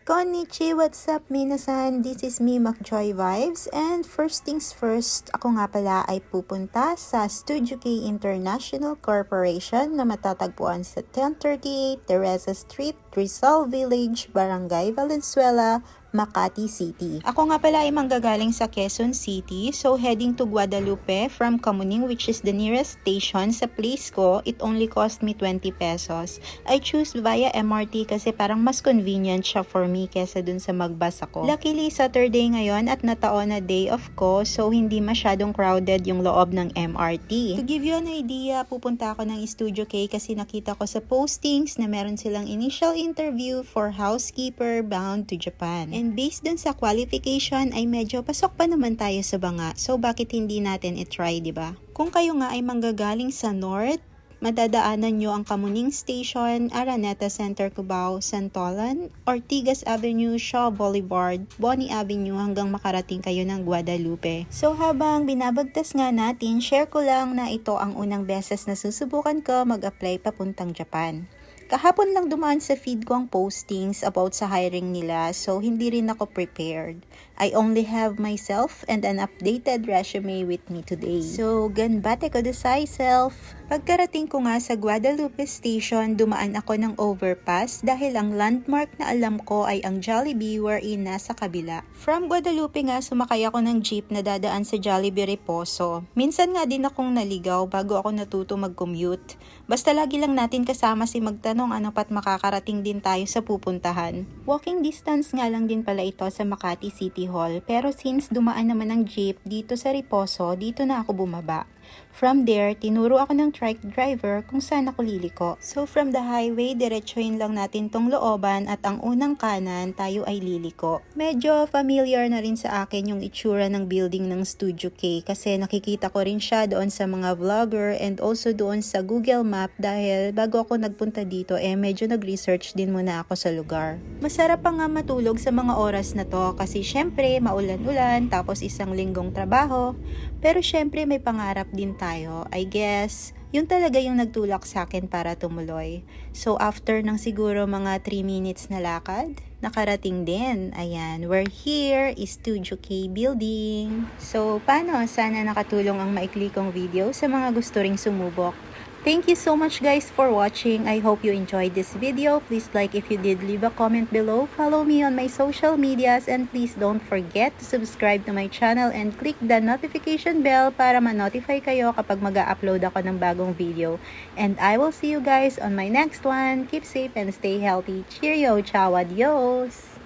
Konnichi, what's up minasan? This is me, MacJoy Vibes. And first things first, ako nga pala ay pupunta sa Studio K International Corporation na matatagpuan sa 1038 Teresa Street, Rizal Village, Barangay Valenzuela, Makati City. Ako nga pala ay manggagaling sa Quezon City, so heading to Guadalupe from Kamuning, which is the nearest station sa place ko. It only cost me 20 pesos. I choose via MRT kasi parang mas convenient siya for me kesa dun sa magbus ako. Luckily, Saturday ngayon at nataon na day off ko, so hindi masyadong crowded yung loob ng MRT. To give you an idea, pupunta ako ng Studio K kasi nakita ko sa postings na meron silang initial interview for housekeeper bound to Japan. And based dun sa qualification ay medyo pasok pa naman tayo sa banga. So bakit hindi natin i-try, di ba? Kung kayo nga ay manggagaling sa North, madadaanan nyo ang Kamuning Station, Araneta Center, Cubao, Santolan, Ortigas Avenue, Shaw Boulevard, Boni Avenue hanggang makarating kayo ng Guadalupe. So habang binabagtas nga natin, share ko lang na ito ang unang beses na susubukan ko mag-apply papuntang Japan. Kahapon lang dumaan sa feed ko ang postings about sa hiring nila, so hindi rin ako prepared. I only have myself and an updated resume with me today. So, ganbate ko desai self. Pagkarating ko nga sa Guadalupe Station, dumaan ako ng overpass dahil ang landmark na alam ko ay ang Jollibee wherein nasa kabila. From Guadalupe nga, sumakay ako ng jeep na dadaan sa Jollibee Reposo. Minsan nga din akong naligaw bago ako natuto mag-commute. Basta lagi lang natin kasama si magtanong ano pat makakarating din tayo sa pupuntahan. Walking distance nga lang din pala ito sa Makati City Hall, pero since dumaan naman ng jeep dito sa Reposo, dito na ako bumaba. From there, tinuro ako ng truck driver kung saan ako liliko. So from the highway, diretsuhin lang natin tong looban at ang unang kanan, tayo ay liliko. Medyo familiar na rin sa akin yung itsura ng building ng Studio K kasi nakikita ko rin siya doon sa mga vlogger and also doon sa Google Map dahil bago ako nagpunta dito medyo nag-research din muna ako sa lugar. Masarap pa nga matulog sa mga oras na to kasi syempre maulan-ulan tapos isang linggong trabaho. Pero syempre may pangarap din tayo. I guess, yun talaga yung nagtulak sa akin para tumuloy. So after ng siguro mga 3 minutes na lakad, nakarating din. Ayan, we're here is Studio K Building. So paano? Sana nakatulong ang maikli kong video sa mga gusto ring sumubok. Thank you so much guys for watching. I hope you enjoyed this video. Please like if you did, leave a comment below. Follow me on my social medias and please don't forget to subscribe to my channel and click the notification bell para ma-notify kayo kapag mag-upload ako ng bagong video. And I will see you guys on my next one. Keep safe and stay healthy. Cheerio, ciao, adios!